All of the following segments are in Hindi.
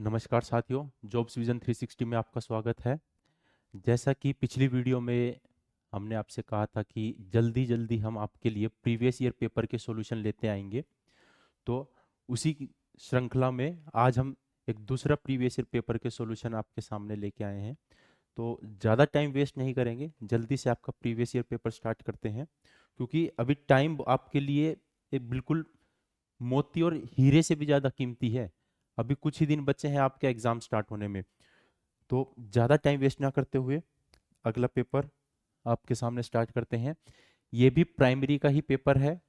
नमस्कार साथियों, जॉब्स विजन 360 में आपका स्वागत है। जैसा कि पिछली वीडियो में हमने आपसे कहा था कि जल्दी जल्दी हम आपके लिए प्रीवियस ईयर पेपर के सॉल्यूशन लेते आएंगे, तो उसी की श्रृंखला में आज हम एक दूसरा प्रीवियस ईयर पेपर के सॉल्यूशन आपके सामने लेके आए हैं। तो ज़्यादा टाइम वेस्ट नहीं करेंगे, जल्दी से आपका प्रीवियस ईयर पेपर स्टार्ट करते हैं, क्योंकि अभी टाइम आपके लिए एक बिल्कुल मोती और हीरे से भी ज़्यादा कीमती है। अभी कुछ ही दिन बचे हैं आपके एग्ज़ाम स्टार्ट होने में। तो ज़्यादा टाइम वेस्ट ना करते हुए अगला पेपर आपके सामने स्टार्ट करते हैं। ये भी प्राइमरी का ही पेपर है,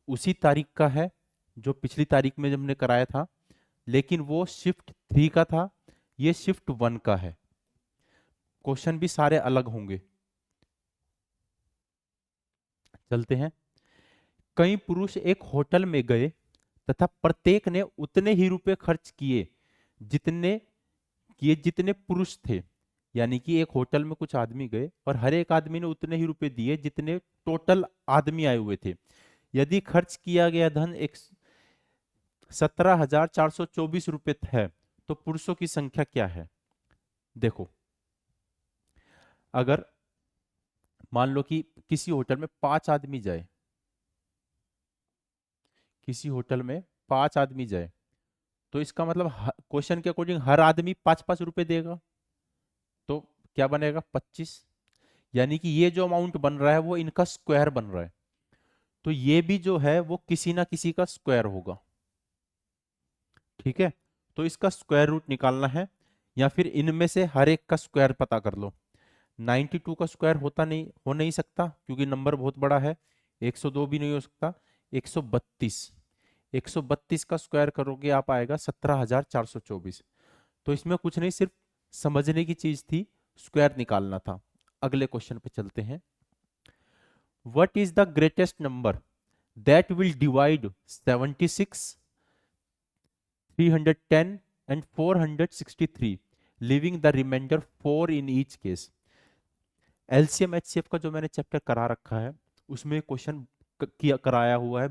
उसी तारीख का है जो पिछली तारीख में हमने कराया था, लेकिन वो शिफ्ट 3 का था, ये शिफ्ट 1 का है। क्वेश्चन भी सारे अलग होंगे। चलते हैं। कई पुरुष एक होटल में गए तथा प्रत्येक ने उतने ही रुपए खर्च किए जितने पुरुष थे। यानी कि एक होटल में कुछ आदमी गए और हर एक आदमी ने उतने ही रुपए दिए जितने टोटल आदमी आए हुए थे। यदि खर्च किया गया धन 17,424 रुपए है, तो पुरुषों की संख्या क्या है? देखो, अगर मान लो कि किसी होटल में 5 आदमी जाए, किसी होटल में 5 आदमी जाए, तो इसका मतलब क्वेश्चन के अकॉर्डिंग हर आदमी 5-5 रुपए देगा, तो क्या बनेगा? 25। यानी कि ये जो अमाउंट बन रहा है वो इनका स्क्वायर बन रहा है, तो ये भी जो है वो किसी ना किसी का स्क्वायर होगा। ठीक है, तो इसका स्क्वायर रूट निकालना है, या फिर इनमें से हर एक का स्क्वायर पता कर लो। 92 का स्क्वायर हो नहीं सकता क्योंकि नंबर बहुत बड़ा है। 102 भी नहीं हो सकता। 132, 132 का स्क्वायर करोगे आप, आएगा 17,424। तो इसमें कुछ नहीं, सिर्फ समझने की चीज थी, स्क्वायर निकालना था। अगले क्वेश्चन पे चलते हैं। What is the greatest number that will divide 76, 310 and 463, leaving the remainder 4 in each case? LCM HCF का जो मैंने चैप्टर करा रखा है, उसमें क्वेश्चन किया कराया हुआ है,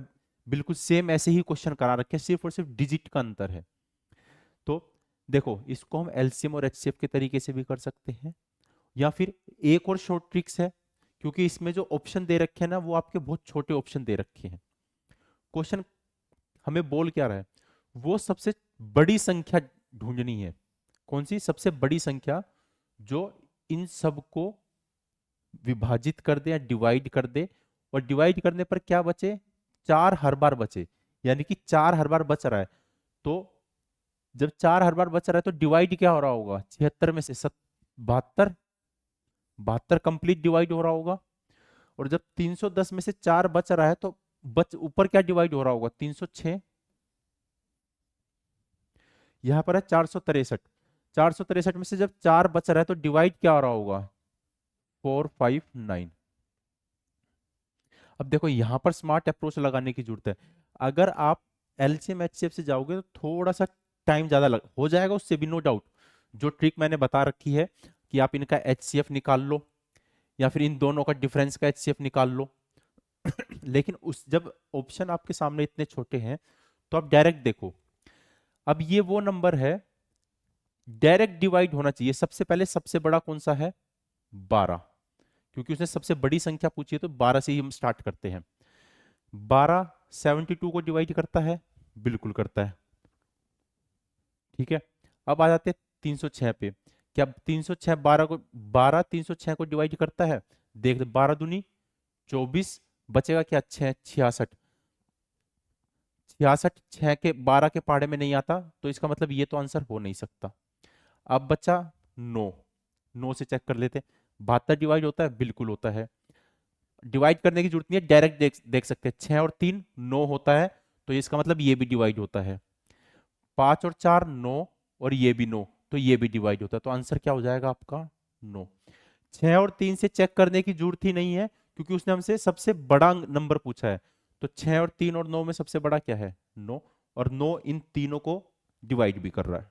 बिल्कुल सेम ऐसे ही क्वेश्चन करा रखे हैं, सिर्फ और सिर्फ डिजिट का अंतर है। तो देखो, इसको हम एलसीएम और एचसीएफ के तरीके से भी कर सकते हैं, या फिर एक और शॉर्ट ट्रिक्स है, क्योंकि इसमें जो ऑप्शन दे रखे हैं ना, वो आपके बहुत छोटे ऑप्शन दे रखे हैं। क्वेश्चन हमें बोल क्या रहा है? वो सबसे बड़ी संख्या ढूंढनी है। कौन सी सबसे बड़ी संख्या जो इन सबको विभाजित कर दे या डिवाइड कर दे, और डिवाइड करने पर क्या बचे? 4 हर बार बचे। यानी कि 4 हर बार बच रहा है, तो जब 4 हर बार बच रहा है तो डिवाइड क्या हो रहा होगा? 76 में से 72, 72 कंप्लीट डिवाइड हो रहा होगा। और जब 310 में से 4 बच रहा है तो बच ऊपर क्या डिवाइड हो रहा होगा? 306। यहां पर है 463, 463 में से जब 4 बच रहा है तो डिवाइड क्या हो रहा होगा? 459। अब देखो, यहां पर स्मार्ट अप्रोच लगाने की जरूरत है। अगर आप एलसीएम एचसीएफ से जाओगे तो थोड़ा सा टाइम ज्यादा लग हो जाएगा, उससे भी नो डाउट। जो ट्रिक मैंने बता रखी है कि आप इनका एचसीएफ निकाल लो, या फिर इन दोनों का डिफरेंस का एचसीएफ निकाल लो। लेकिन उस जब ऑप्शन आपके सामने इतने छोटे हैं, तो आप डायरेक्ट देखो। अब ये वो नंबर है, डायरेक्ट डिवाइड होना चाहिए। सबसे पहले सबसे बड़ा कौन सा है? 12, क्योंकि उसने सबसे बड़ी संख्या पूछी है, तो 12 से ही हम स्टार्ट करते हैं। 12 72 को डिवाइड करता है? बिल्कुल करता है। ठीक है, अब आ जाते हैं 306 पे। क्या 306 12 306 को डिवाइड करता है? देख ले, 12 दूनी 24, बचेगा क्या? 6, 66। 66 6 के 12 के पहाड़े में नहीं आता, तो इसका मतलब ये तो आंसर हो नहीं सकता। अब बचा 9, 9 से चेक कर लेते। 72 डिवाइड होता है? बिल्कुल होता है। डिवाइड करने की जरूरत नहीं है, डायरेक्ट देख सकते हैं। 6 और 3 9 होता है, तो इसका मतलब ये भी डिवाइड होता है। 5 और 4 9, और ये भी 9, तो ये भी डिवाइड होता है। तो आंसर क्या हो जाएगा आपका? 9। 6 और 3 से चेक करने की जरूरत ही नहीं है, क्योंकि उसने हमसे सबसे बड़ा नंबर पूछा है। तो 6 और 3 और 9 में सबसे बड़ा क्या है? 9, और 9 इन तीनों को डिवाइड भी कर रहा है।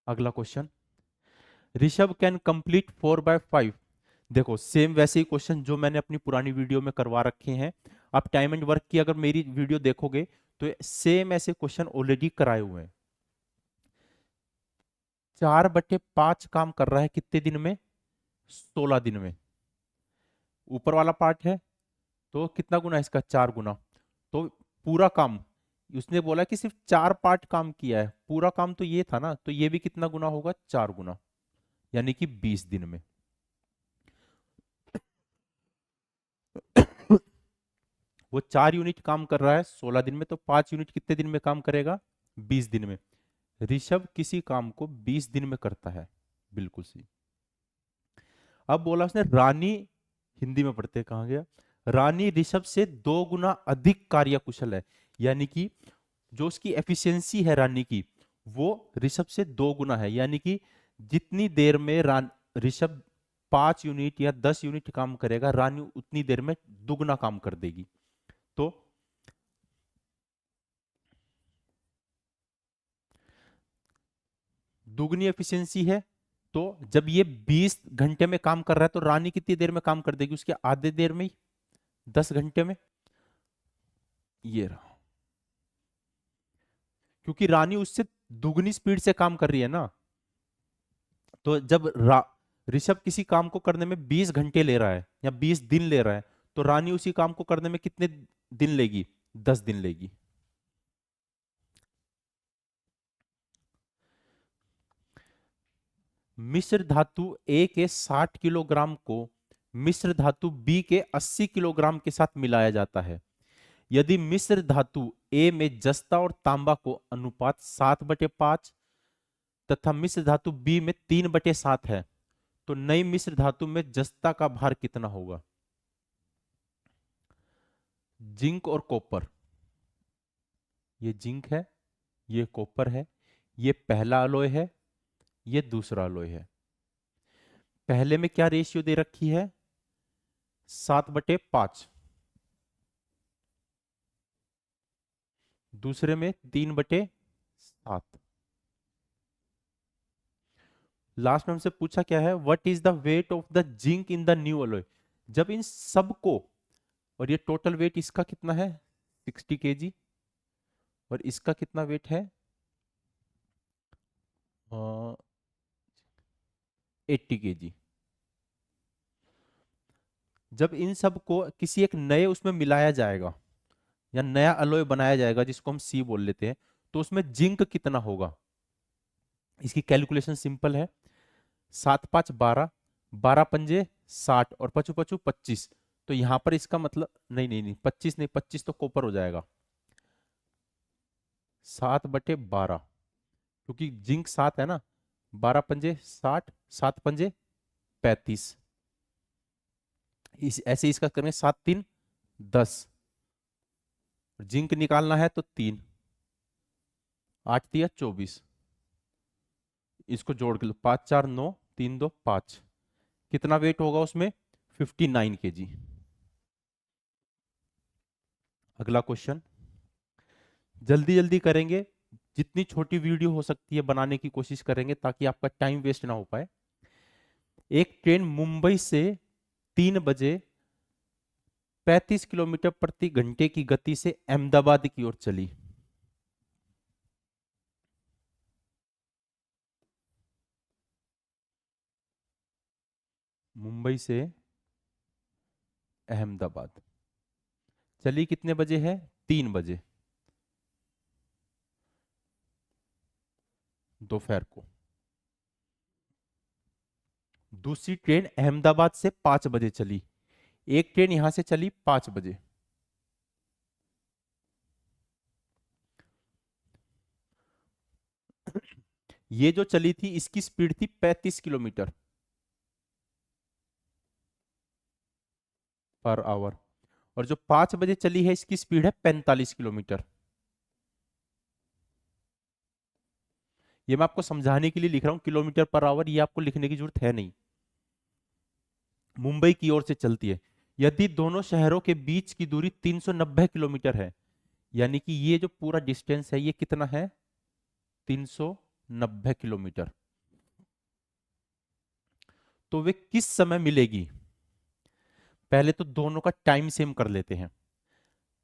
अगला क्वेश्चन, ऋषभ कैन कंप्लीट 4/5। देखो, सेम वैसे ही क्वेश्चन जो मैंने अपनी पुरानी वीडियो में करवा रखे हैं। आप टाइम एंड वर्क की अगर मेरी वीडियो देखोगे तो सेम ऐसे क्वेश्चन ऑलरेडी कराए हुए हैं। 4/5 काम कर रहा है कितने दिन में? 16 दिन में। ऊपर वाला पार्ट है तो कितना गुना है इसका? 4 गुना। तो पूरा काम, उसने बोला कि सिर्फ 4 पार्ट काम किया है, पूरा काम तो ये था ना, तो ये भी कितना गुना होगा? 4 गुना, यानी कि 20 दिन में। वो 4 यूनिट काम कर रहा है 16 दिन में, तो 5 यूनिट कितने दिन में काम करेगा? 20 दिन में। ऋषभ किसी काम को 20 दिन में करता है। बिल्कुल सही। अब बोला उसने रानी, हिंदी में पढ़ते हैं, कहाँ गया? रानी ऋषभ से 2 गुना अधिक कार्यकुशल है, यानी कि जो उसकी एफिशिएंसी है रानी की, वो ऋषभ से 2 गुना है, यानी कि जितनी देर में ऋषभ 5 यूनिट या 10 यूनिट काम करेगा, रानी उतनी देर में दुगना काम कर देगी। तो दुगनी एफिशिएंसी है, तो जब ये 20 घंटे में काम कर रहा है तो रानी कितनी देर में काम कर देगी? उसके आधे देर में ही, 10 घंटे में। ये रहा, क्योंकि रानी उससे दुगनी स्पीड से काम कर रही है ना। तो जब ऋषभ किसी काम को करने में 20 घंटे ले रहा है या 20 दिन ले रहा है, तो रानी उसी काम को करने में कितने दिन लेगी? 10 दिन लेगी। मिश्र धातु ए के 60 किलोग्राम को मिश्र धातु बी के 80 किलोग्राम के साथ मिलाया जाता है। यदि मिश्र धातु ए में जस्ता और तांबा को अनुपात 7/5 तथा मिश्र धातु बी में 3/7 है, तो नई मिश्र धातु में जस्ता का भार कितना होगा? जिंक और कॉपर, ये जिंक है, ये कॉपर है, ये पहला अलॉय है, ये दूसरा अलॉय है। पहले में क्या रेशियो दे रखी है? 7/5। दूसरे में 3/7। लास्ट में हमसे पूछा क्या है? What is the weight of the zinc in the new alloy. जब इन सबको, और ये टोटल वेट इसका कितना है? 60 केजी, और इसका कितना वेट है? 80 केजी। जब इन सब को किसी एक नए उसमें मिलाया जाएगा या नया अलॉय बनाया जाएगा जिसको हम सी बोल लेते हैं, तो उसमें जिंक कितना होगा? इसकी कैलकुलेशन सिंपल है। 7×5 = 12, 12×5 = 60 और पचू पचू 25। तो यहां पर इसका मतलब, नहीं नहीं नहीं, 25 नहीं, 25 तो कॉपर हो जाएगा। 7/12, क्योंकि जिंक 7 है ना। 12×5 = 60, 7×5 = 35। ऐसे इसका करेंगे 7×3 = 10। जिंक निकालना है तो 3, 8×3 = 24। इसको जोड़ के लो, 5×4 = 9, 3×2 = 5। कितना वेट होगा उसमें? 59 केजी। अगला क्वेश्चन जल्दी जल्दी करेंगे, जितनी छोटी वीडियो हो सकती है बनाने की कोशिश करेंगे ताकि आपका टाइम वेस्ट ना हो पाए। एक ट्रेन मुंबई से 3 बजे 35 किलोमीटर प्रति घंटे की गति से अहमदाबाद की ओर चली। मुंबई से अहमदाबाद चली कितने बजे है? 3 बजे दोपहर को। दूसरी ट्रेन अहमदाबाद से 5 बजे चली। एक ट्रेन यहां से चली 5 बजे। ये जो चली थी इसकी स्पीड थी 35 किलोमीटर पर आवर, और जो 5 बजे चली है इसकी स्पीड है 45 किलोमीटर। ये मैं आपको समझाने के लिए लिख रहा हूं, किलोमीटर पर आवर ये आपको लिखने की जरूरत है नहीं। मुंबई की ओर से चलती है। यदि दोनों शहरों के बीच की दूरी 390 किलोमीटर है, यानी कि ये जो पूरा डिस्टेंस है ये कितना है? 390 किलोमीटर। तो वे किस समय मिलेगी? पहले तो दोनों का टाइम सेम कर लेते हैं।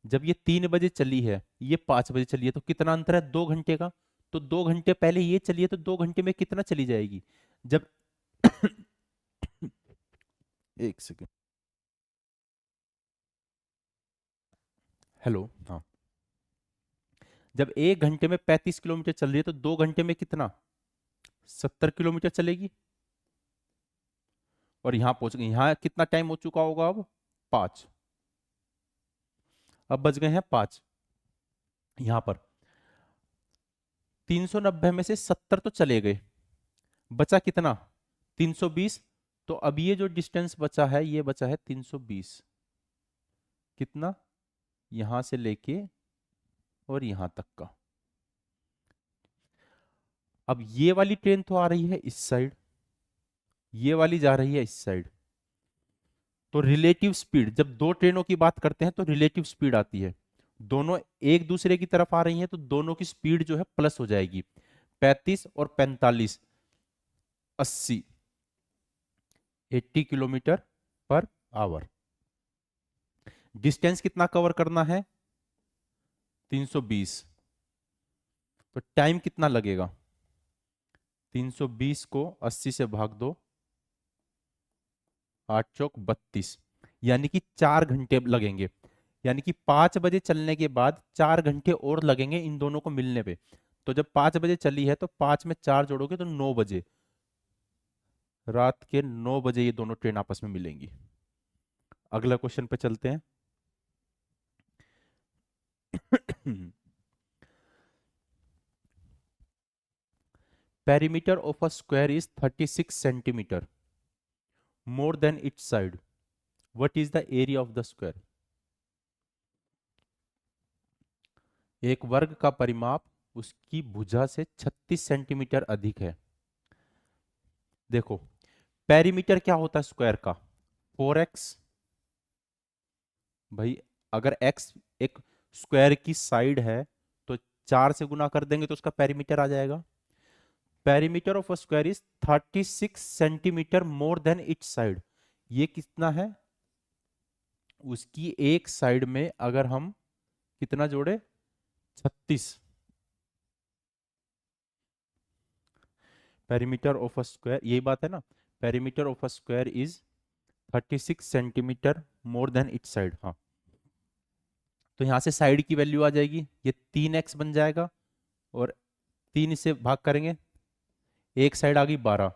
जब ये 3 बजे चली है, ये 5 बजे चली है, तो कितना अंतर है? 2 घंटे का। तो 2 घंटे पहले ये चली है तो 2 घंटे में कितना चली जाएगी जब एक सेकेंड, हेलो, हाँ, जब 1 घंटे में 35 किलोमीटर चल रही है तो 2 घंटे में कितना 70 किलोमीटर चलेगी। और यहां पहुंच गई, यहां कितना टाइम हो चुका होगा अब 5, अब बज गए हैं 5। यहां पर 390 में से 70 तो चले गए, बचा कितना 320। तो अब ये जो डिस्टेंस बचा है ये बचा है 320, कितना यहां से लेके और यहां तक का। अब ये वाली ट्रेन तो आ रही है इस साइड, ये वाली जा रही है इस साइड, तो रिलेटिव स्पीड, जब दो ट्रेनों की बात करते हैं तो रिलेटिव स्पीड आती है, दोनों एक दूसरे की तरफ आ रही हैं तो दोनों की स्पीड जो है प्लस हो जाएगी। 35 और 45, 80, 80 किलोमीटर पर आवर। डिस्टेंस कितना कवर करना है 320, तो टाइम कितना लगेगा 320 को 80 से भाग दो, 8 चौक 32, यानी कि 4 घंटे लगेंगे। यानी कि 5 बजे चलने के बाद 4 घंटे और लगेंगे इन दोनों को मिलने पे। तो जब 5 बजे चली है तो 5 में 4 जोड़ोगे तो 9 बजे, रात के 9 बजे ये दोनों ट्रेन आपस में मिलेंगी। अगला क्वेश्चन पे चलते हैं। Perimeter of a square is 36 centimetre more than its side. What is the area of the square? एक वर्ग का परिमाप उसकी भुजा से 36 सेंटीमीटर अधिक है। देखो पेरीमीटर क्या होता है स्क्वायर का 4x, भाई अगर x एक स्क्वायर की साइड है तो 4 से गुना कर देंगे तो उसका पेरीमीटर आ जाएगा। Perimeter of a square is 36 centimetre more than it's side. ये कितना है उसकी एक साइड में अगर हम कितना जोड़े 36, पेरीमीटर ऑफ अ स्क्वायर यही बात है ना, perimeter of a square is 36 centimetre more than it's side. हाँ, तो यहां से साइड की वैल्यू आ जाएगी, ये 3x बन जाएगा और 3 से भाग करेंगे, एक साइड आ गई 12।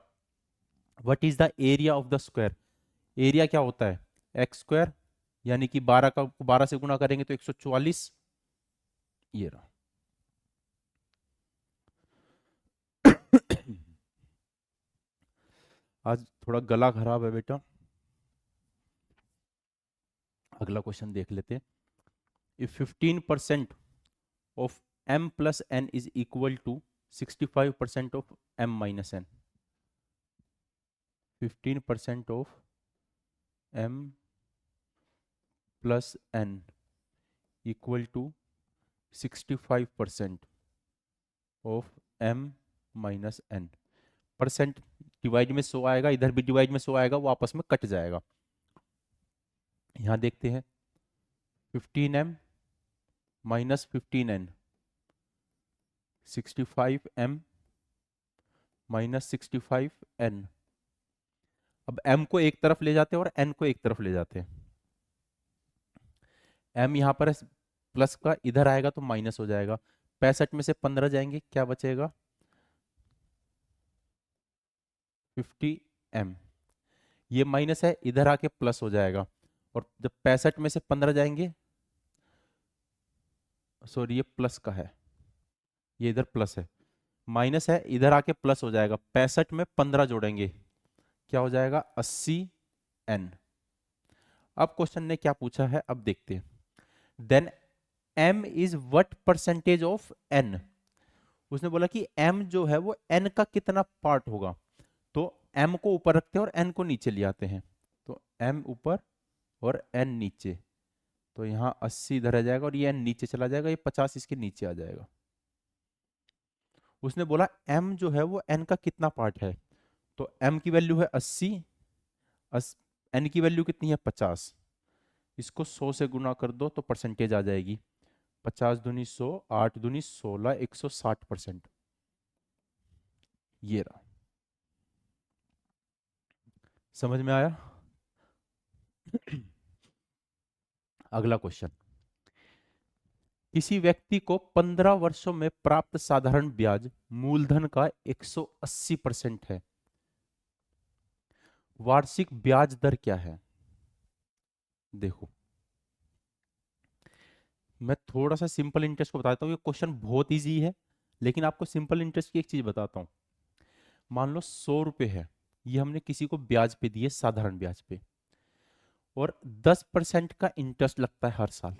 What is the area of the square? Area क्या होता है एक्स स्क्वायर, यानी कि 12 का 12 से गुना करेंगे तो 144, ये रहा। आज थोड़ा गला खराब है बेटा। अगला क्वेश्चन देख लेते हैं। If 15% of m plus n is equal to 65% of m minus n, 15% of m plus n equal to 65% of m minus n। Percent divide में 100 आएगा, इधर भी डिवाइड में 100 आएगा, वो आपस में कट जाएगा। यहां देखते हैं 15m minus 15n, 65m minus 65n। अब m को एक तरफ ले जाते हैं और n को एक तरफ ले जाते हैं। m यहां पर प्लस का, इधर आएगा तो माइनस हो जाएगा। 65 में से 15 जाएंगे, क्या बचेगा 50m। ये माइनस है, इधर आके प्लस हो जाएगा। और जब 65 में से 15 जाएंगे, सॉरी ये प्लस का है, ये इधर प्लस है, माइनस है, इधर आके प्लस हो जाएगा। 65 में 15 जोड़ेंगे, क्या हो जाएगा 80n। अब क्वेश्चन ने क्या पूछा है, अब देखते हैं। Then m is what percentage of n। उसने बोला कि m जो है वो n का कितना पार्ट होगा। तो m को ऊपर रखते हैं और n को नीचे ले आते हैं, तो m ऊपर और n नीचे, तो यहाँ 80 इधर आ जाएगा और ये n नीचे चला जाएगा, ये 50 इसके नीचे आ जाएगा। उसने बोला m जो है वो n का कितना पार्ट है, तो m की वैल्यू है 80, n की वैल्यू कितनी है 50, इसको 100 से गुना कर दो तो परसेंटेज आ जाएगी। 50 दूनी 100, 8 दूनी 16, 160%। ये रहा। समझ में आया? अगला क्वेश्चन, किसी व्यक्ति को 15 वर्षों में प्राप्त साधारण ब्याज मूलधन का 180% है, वार्षिक ब्याज दर क्या है? देखो, मैं थोड़ा सा सिंपल इंटरेस्ट को बताता हूँ, ये क्वेश्चन बहुत इजी है, लेकिन आपको सिंपल इंटरेस्ट की एक चीज बताता हूँ। मान लो 100 रुपए है, ये हमने किसी को ब्याज पे दिए, साधारण ब्याज पे, और 10% का इंटरेस्ट लगता है हर साल।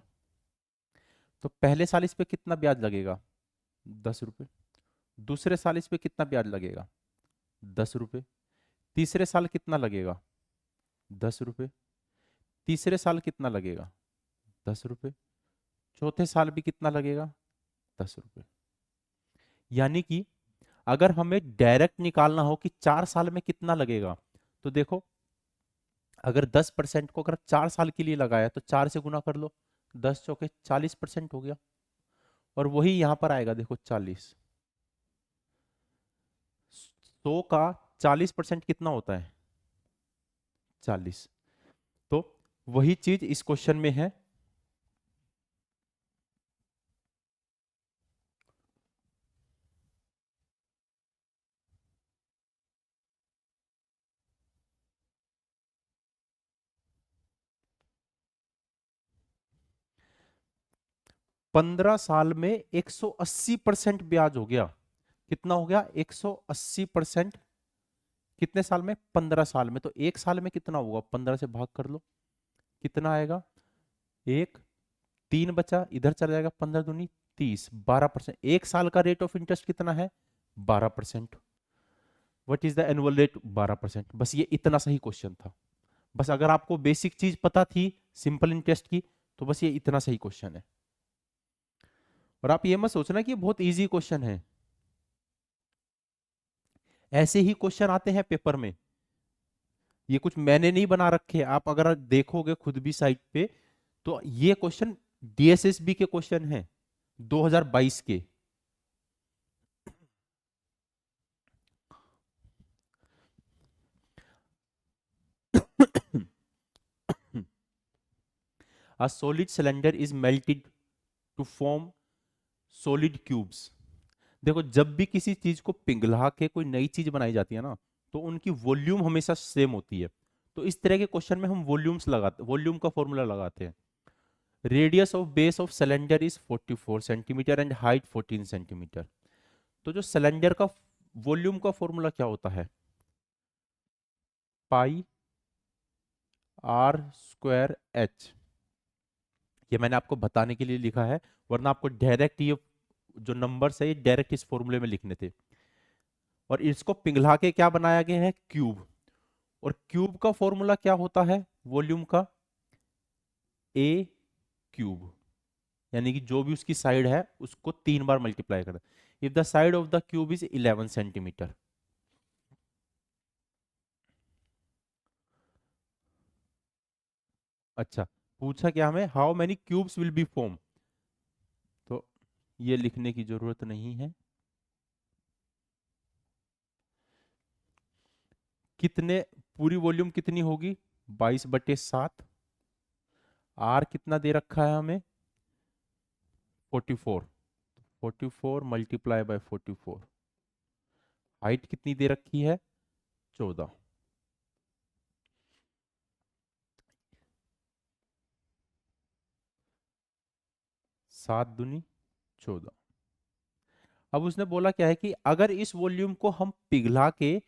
तो पहले साल इस पे कितना ब्याज लगेगा? 10 रुपए। दूसरे साल इस पे कितना ब्याज लगेगा? 10 रुपए। तीसरे साल कितना लगेगा? 10 रुपए। तीसरे साल कितना लगेगा? 10 रुपए। चौथे साल भी कितना लगेगा? 10 रुपए। यानी कि अगर हमें डायरेक्ट निकालना हो कि 4 साल में कितना लगेगा, तो देखो, अगर 10% को अगर 4 साल के लिए लगाया तो 4 से गुना कर लो, 10 चौके 40% हो गया। और वही यहां पर आएगा, देखो 40। 100 का 40% कितना होता है? 40। तो वही चीज इस क्वेश्चन में है। 15 साल में 180% ब्याज हो गया। कितना हो गया? 180%। कितने साल में? 15 साल में। तो एक साल में कितना होगा? 15 से भाग कर लो, कितना आएगा? एक, 3 बचा, इधर चला जाएगा, 15 दूनी 30, 12%। एक साल का रेट ऑफ इंटरेस्ट कितना है? 12%। What is the annual rate? 12%। बस ये इतना सही क्वेश्चन था। बस अगर आपको बेसिक चीज पता थी सिंपल इंटरेस्ट की, तो बस ये इतना सही क्वेश्चन है। और आप ये मत सोचना कि ये बहुत इजी क्वेश्चन है। ऐसे ही क्वेश्चन आते हैं पेपर में, ये कुछ मैंने नहीं बना रखे। आप अगर देखोगे खुद भी साइट पे, तो ये क्वेश्चन डीएसएसबी के क्वेश्चन हैं 2022 के। A solid cylinder is melted to form solid cubes। देखो, जब भी किसी चीज को पिघला के कोई नई चीज बनाई जाती है ना, तो उनकी वॉल्यूम हमेशा सेम होती है। तो इस तरह के क्वेश्चन में हम वॉल्यूम का फॉर्मूला लगाते हैं। Radius of base of cylinder is 44 centimetre and height 14 centimetre. तो जो सिलेंडर का वॉल्यूम का फॉर्मूला क्या होता है? पाई आर स्क्वायर एच। ये मैंने आपको बताने के लिए लिखा है, वरना आपको डायरेक्ट ये जो नंबर्स है ये डायरेक्ट इस फॉर्मूले में लिखने थे। और इसको पिघला के क्या बनाया गया है? क्यूब। और क्यूब का फॉर्मूला क्या होता है वॉल्यूम का? ए क्यूब। यानी कि जो भी उसकी साइड है उसको 3 बार मल्टीप्लाई कर। If the side of the cube is 11 centimetre. अच्छा, पूछा क्या हमें? How many cubes will be form. तो ये लिखने की जरूरत नहीं है। कितने, पूरी वॉल्यूम कितनी होगी? 22/7। आर कितना दे रखा है हमें? 44। 44 मल्टीप्लाई बाय 44। हाइट कितनी दे रखी है? 14। 7 दूनी 14। अब उसने बोला क्या है कि अगर इस वॉल्यूम को हम पिघला के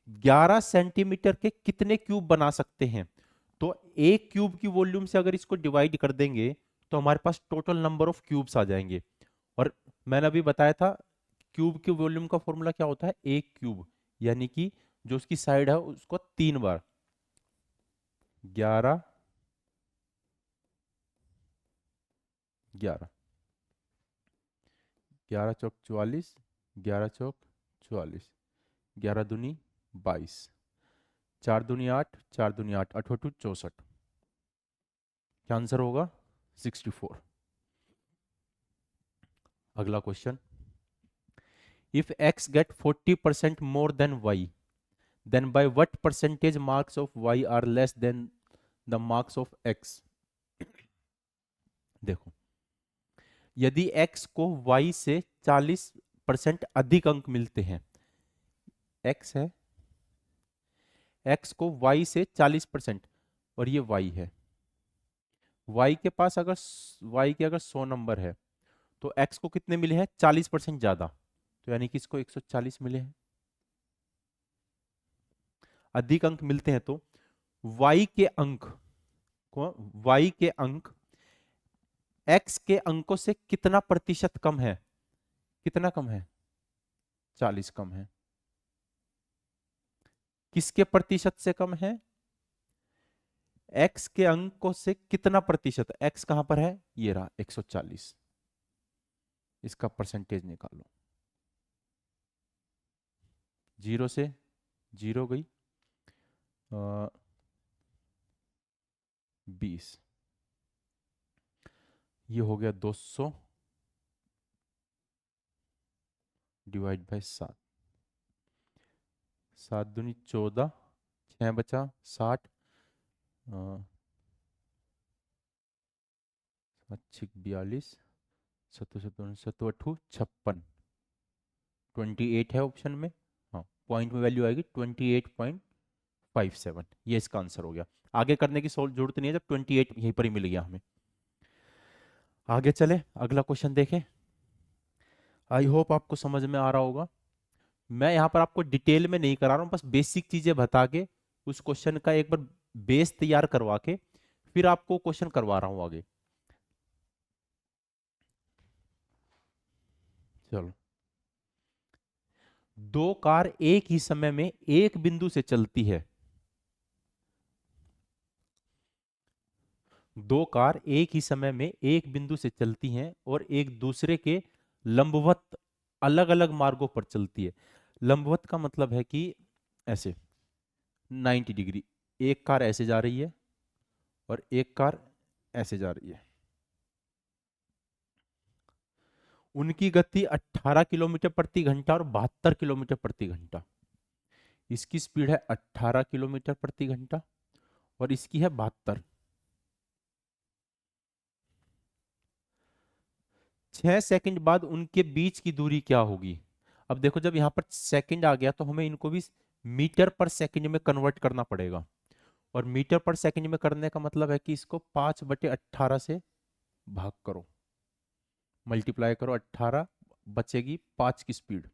11 सेंटीमीटर के कितने क्यूब बना सकते हैं। तो एक क्यूब की वॉल्यूम से अगर इसको डिवाइड कर देंगे, तो हमारे पास टोटल नंबर ऑफ क्यूब्स आ जाएंगे। और मैंने अभी बताया था क्यूब की वॉल्यूम का फॉर्मूला क्या होता है? एक क्यूब। यानी कि जो उसकी साइड है उसको 3 बार, 11, 11, 11 चौक 44, 11 चौक 44, 11 दूनी 22, 4 दूनी 8, 4 दूनी 8, 8 8 64। क्या आंसर होगा? 64। अगला question, if x get 40% more than y, then by what percentage marks of y are less than the marks of x? देखो, यदि x को y से 40% अधिक अंक मिलते हैं, x है, x को y से 40% और ये y है, y के पास अगर y के अगर 100 नंबर है तो x को कितने मिले हैं? 40% ज्यादा, तो यानी कि इसको 140 मिले हैं। अधिक अंक मिलते हैं तो y के अंक को, y के अंक x के अंकों से कितना प्रतिशत कम है? कितना कम है? 40 कम है। किसके प्रतिशत से कम है? x के अंकों से कितना प्रतिशत? x कहां पर है? ये रहा 140। इसका परसेंटेज निकालो। 0 से 0 गई 20, ये हो गया 200 डिवाइड बाय 7, 7 दूनी 14, 6 बचा 60, 42, 56, 28 है ऑप्शन में। हाँ, पॉइंट में वैल्यू आएगी 28.57, ये इसका आंसर हो गया। आगे करने की जरूरत नहीं है जब 28 यहीं पर ही मिल गया हमें। आगे चले, अगला क्वेश्चन देखें। आई होप आपको समझ में आ रहा होगा। मैं यहाँ पर आपको डिटेल में नहीं करा रहा हूँ, बस बेसिक चीजें बता के उस क्वेश्चन का एक बार बेस तैयार करवा के फिर आपको क्वेश्चन करवा रहा हूँ आगे। चलो, दो कार एक ही समय में एक बिंदु से चलती है। दो कार एक ही समय में एक बिंदु से चलती हैं और एक दूसरे के लंबवत अलग अलग मार्गों पर चलती है। लंबवत का मतलब है कि ऐसे 90 डिग्री, एक कार ऐसे जा रही है और एक कार ऐसे जा रही है। उनकी गति 18 किलोमीटर प्रति घंटा और 72 किलोमीटर प्रति घंटा। इसकी स्पीड है 18 किलोमीटर प्रति घंटा और इसकी है 72। 6 सेकंड बाद उनके बीच की दूरी क्या होगी? अब देखो, जब यहां पर सेकंड आ गया तो हमें इनको भी मीटर पर सेकंड में कन्वर्ट करना पड़ेगा, और मीटर पर सेकंड में करने का मतलब है कि इसको 5/18 से भाग करो, मल्टीप्लाई करो 18, बचेगी 5 की स्पीड,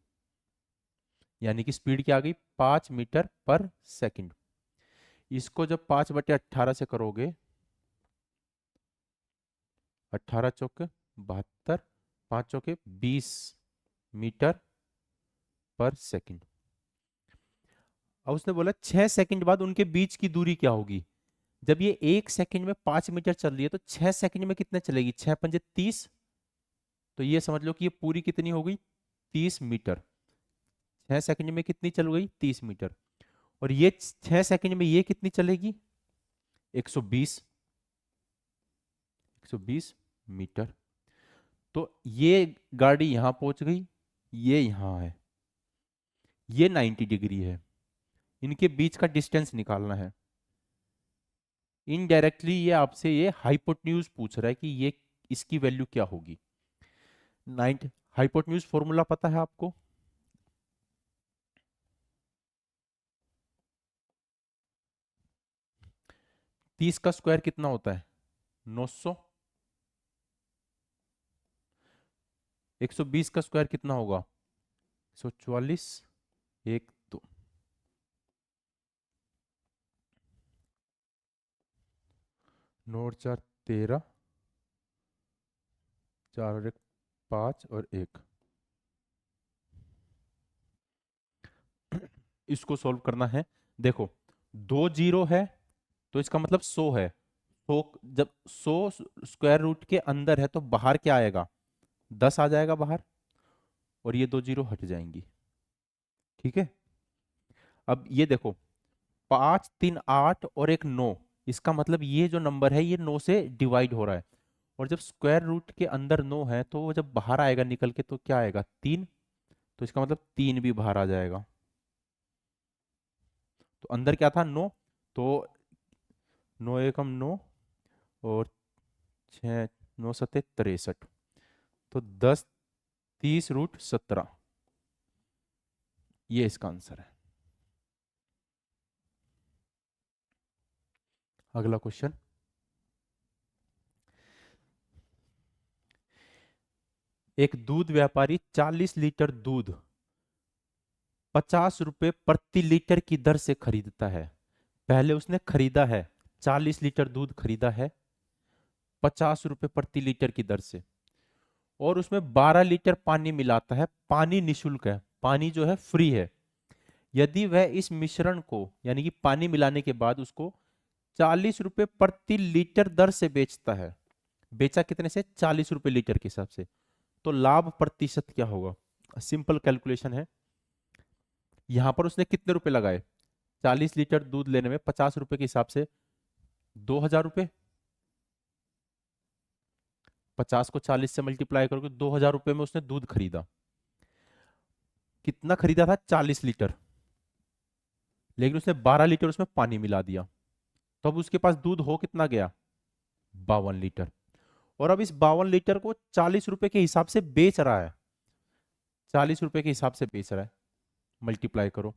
यानी कि स्पीड क्या आ गई? 5 मीटर पर सेकंड। इसको जब 5/18 से करोगे, 18 चौके 72, 5 चौके 20 मीटर पर सेकंड। अब उसने बोला 6 सेकंड बाद उनके बीच की दूरी क्या होगी? जब ये 1 सेकंड में 5 मीटर चल रही है तो 6 सेकंड में कितने चलेगी? 6 पंजे 30, तो ये समझ लो कि ये पूरी कितनी हो गई? 30 मीटर। 6 सेकंड में कितनी चल गई? 30 मीटर। और ये 6 सेकंड में ये कितनी चलेगी? 120, 120 मीटर। तो ये गाड़ी यहां पहुंच गई, ये यहां है, ये 90 डिग्री है, इनके बीच का डिस्टेंस निकालना है। इनडायरेक्टली ये आपसे ये हाइपोटेन्यूज पूछ रहा है कि ये इसकी वैल्यू क्या होगी। 90 हाइपोटेन्यूज फॉर्मूला पता है आपको? तीस का स्क्वायर कितना होता है? 900। 120 का स्क्वायर कितना होगा? 144। एक दो, 9 और 4 13, 4 और 1 5 और 1। इसको सॉल्व करना है। देखो, 2 जीरो है तो इसका मतलब 100 है। 100 जब 100 स्क्वायर रूट के अंदर है तो बाहर क्या आएगा? 10 आ जाएगा बाहर, और ये 2 जीरो हट जाएंगी। ठीक है, अब ये देखो, 5 3 8 और एक 9, इसका मतलब ये जो नंबर है ये 9 से डिवाइड हो रहा है, और जब स्क्वायर रूट के अंदर 9 है तो वो जब बाहर आएगा निकल के तो क्या आएगा? 3। तो इसका मतलब 3 भी बाहर आ जाएगा। तो अंदर क्या था 9, तो 9 एकम 9 और 6 9 सत्ते 63, तो 10 30√17, ये इसका आंसर है। अगला क्वेश्चन, एक दूध व्यापारी 40 लीटर दूध 50 रुपए प्रति लीटर की दर से खरीदता है। पहले उसने खरीदा है, 40 लीटर दूध खरीदा है 50 रुपए प्रति लीटर की दर से, और उसमें 12 लीटर पानी मिलाता है। पानी निशुल्क है, पानी जो है फ्री है। यदि वह इस मिश्रण को यानी कि पानी मिलाने के बाद उसको 40 रुपए प्रति लीटर दर से बेचता है, बेचा कितने से? 40 रुपए लीटर के हिसाब से, तो लाभ प्रतिशत क्या होगा? सिंपल कैलकुलेशन है। यहां पर उसने कितने रुपए लगाए? 40 लीटर दूध लेने में 50 रुपए के हिसाब से 2000 रुपए, 50 को 40 से मल्टीप्लाई करोगे 2000 रुपए में उसने दूध खरीदा। कितना खरीदा था? 40 लीटर, लेकिन उसने 12 लीटर उसमें पानी मिला दिया, तो अब उसके पास दूध हो कितना गया? 52 लीटर। और अब इस 52 लीटर को 40 रुपए के हिसाब से बेच रहा है, 40 रुपए के हिसाब से बेच रहा है, मल्टीप्लाई करो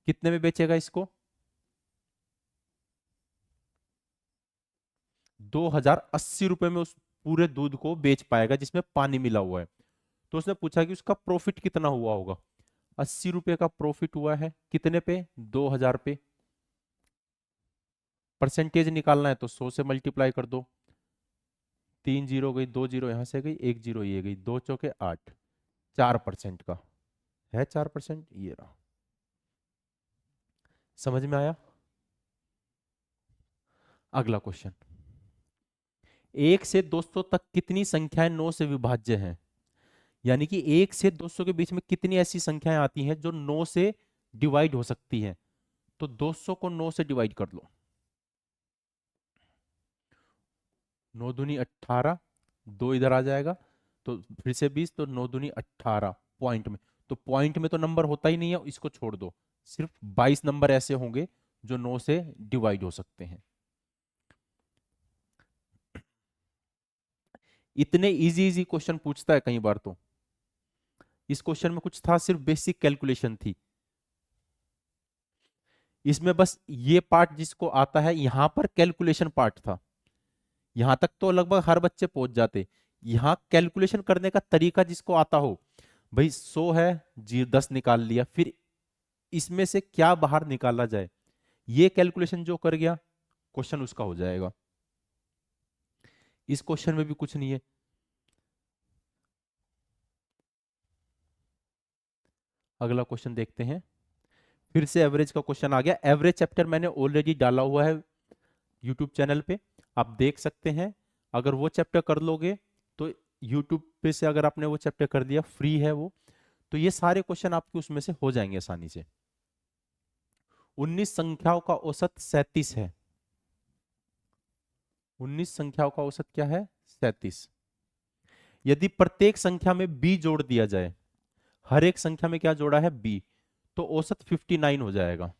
कितने में बेचेगा इसको? 2080 रुपए में उस पूरे दूध को बेच पाएगा जिसमें पानी मिला हुआ है। तो उसने पूछा कि उसका प्रॉफिट कितना हुआ होगा। 80 रुपए का प्रॉफिट हुआ है कितने पे? 2000 पे। परसेंटेज निकालना है तो 100 से मल्टीप्लाई कर दो, 3 जीरो गई, 2 जीरो यहां से गई, 1 जीरो ये गई, 2 चौके 8, 4% का है, 4% ये रहा। समझ में आया? अगला क्वेश्चन, 1 से 200 तक कितनी संख्याएं 9 से विभाज्य हैं? यानी कि 1 से 200 के बीच में कितनी ऐसी संख्याएं आती हैं जो 9 से डिवाइड हो सकती हैं? तो 200 को 9 से डिवाइड कर लो, 9 दूनी 18, 2 इधर आ जाएगा, तो फिर से 20, तो 9 दूनी 18 पॉइंट में। तो पॉइंट में तो नंबर होता ही नहीं है, इसको छोड़ दो, सिर्फ 22 नंबर ऐसे होंगे जो 9 से डिवाइड हो सकते हैं। इतने इजी इजी क्वेश्चन पूछता है कई बार तो। इस क्वेश्चन में कुछ था, सिर्फ बेसिक कैलकुलेशन थी। इसमें बस ये पार्ट जिसको आता है, यहां पर कैलकुलेशन पार्ट था। यहां तक तो लगभग हर बच्चे पहुंच जाते, यहां कैलकुलेशन करने का तरीका जिसको आता हो, भाई 100 है जी 10 निकाल लिया, फिर इसमें से क्या बाहर निकाला जाए, ये कैलकुलेशन जो कर गया क्वेश्चन उसका हो जाएगा। इस क्वेश्चन में भी कुछ नहीं है। अगला क्वेश्चन देखते हैं, फिर से एवरेज का क्वेश्चन आ गया। एवरेज चैप्टर मैंने ऑलरेडी डाला हुआ है यूट्यूब चैनल पे, आप देख सकते हैं। अगर वो चैप्टर कर लोगे तो यूट्यूब पे से अगर आपने वो चैप्टर कर दिया, फ्री है वो, तो ये सारे क्वेश्चन आपके उसमें से हो जाएंगे आसानी से। 19 संख्याओं का औसत 37 है। 19 संख्याओं का औसत क्या है? 37। यदि प्रत्येक संख्या में b जोड़ दिया जाए, हर एक संख्या में क्या जोड़ा है? b, तो औसत 59 हो जाएगा।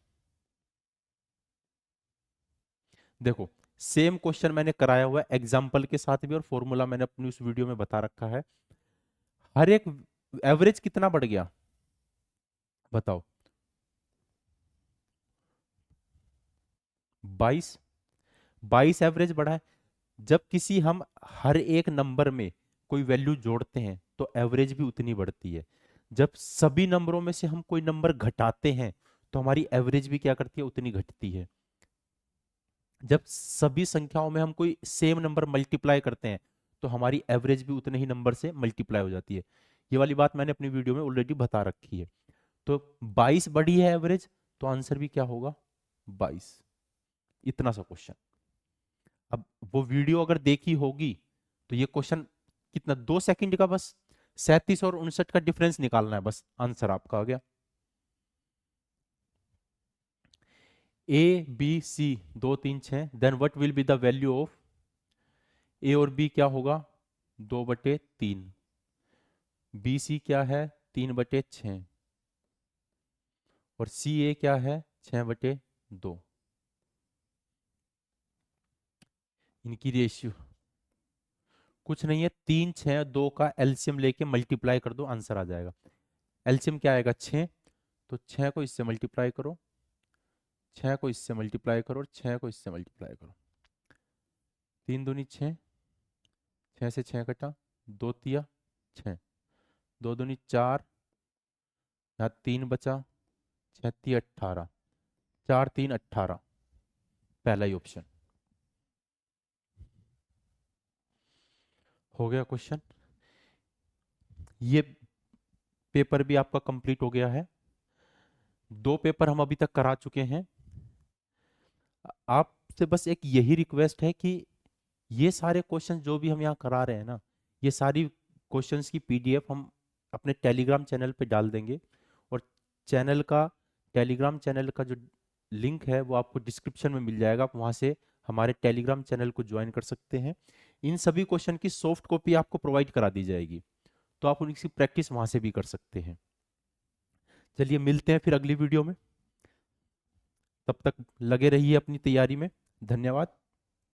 देखो, सेम क्वेश्चन मैंने कराया हुआ है एग्जाम्पल के साथ भी, और फॉर्मूला मैंने अपनी उस वीडियो में बता रखा है। हर एक एवरेज कितना बढ़ गया बताओ? 22, 22 एवरेज बढ़ा है। जब किसी हम हर एक नंबर में कोई वैल्यू जोड़ते हैं तो एवरेज भी उतनी बढ़ती है। जब सभी नंबरों में से हम कोई नंबर घटाते हैं तो हमारी एवरेज भी क्या करती है? उतनी घटती है। जब सभी संख्याओं में हम कोई सेम नंबर मल्टीप्लाई करते हैं तो हमारी एवरेज भी उतने ही नंबर से मल्टीप्लाई हो जाती है। ये वाली बात मैंने अपनी वीडियो में ऑलरेडी बता रखी है। तो 22 बढ़ी है एवरेज, तो आंसर भी क्या होगा? 22। इतना सा क्वेश्चन। अब वो वीडियो अगर देखी होगी तो ये क्वेश्चन कितना, 2 सेकंड का बस, 37 और 59 का डिफरेंस निकालना है, बस आंसर आपका आ गया। A B C 2 3 6, then what will be the value of A और बी? क्या होगा? 2/3। बी सी क्या है? 3/6 और सी ए क्या है 6/2। इनकी रेशियो कुछ नहीं है, 3 6 2 का एलसीएम लेके मल्टीप्लाई कर दो, आंसर आ जाएगा। एलसीएम क्या आएगा 6, तो 6 को इससे मल्टीप्लाई करो, 6 को इससे मल्टीप्लाई करो और 6 को इससे मल्टीप्लाई करो। 3 दूनी 6, 6 से 6 कटा, 2 तिया 6, 2 दूनी 4, यहाँ 3 बचा, 6 तिया 18, 4 3 18, पहला ही ऑप्शन हो गया क्वेश्चन। ये पेपर भी आपका कंप्लीट हो गया है। 2 पेपर हम अभी तक करा चुके हैं। आपसे बस एक यही रिक्वेस्ट है कि ये सारे क्वेश्चन जो भी हम यहाँ करा रहे हैं ना, ये सारी क्वेश्चंस की पीडीएफ हम अपने टेलीग्राम चैनल पे डाल देंगे, और चैनल का टेलीग्राम चैनल का जो लिंक है वो आपको डिस्क्रिप्शन में मिल जाएगा। आप वहाँ से हमारे टेलीग्राम चैनल को ज्वाइन कर सकते हैं। इन सभी क्वेश्चन की सॉफ्ट कॉपी आपको प्रोवाइड करा दी जाएगी, तो आप उनकी प्रैक्टिस वहाँ से भी कर सकते हैं। चलिए मिलते हैं फिर अगली वीडियो में, तब तक लगे रहिए अपनी तैयारी में। धन्यवाद।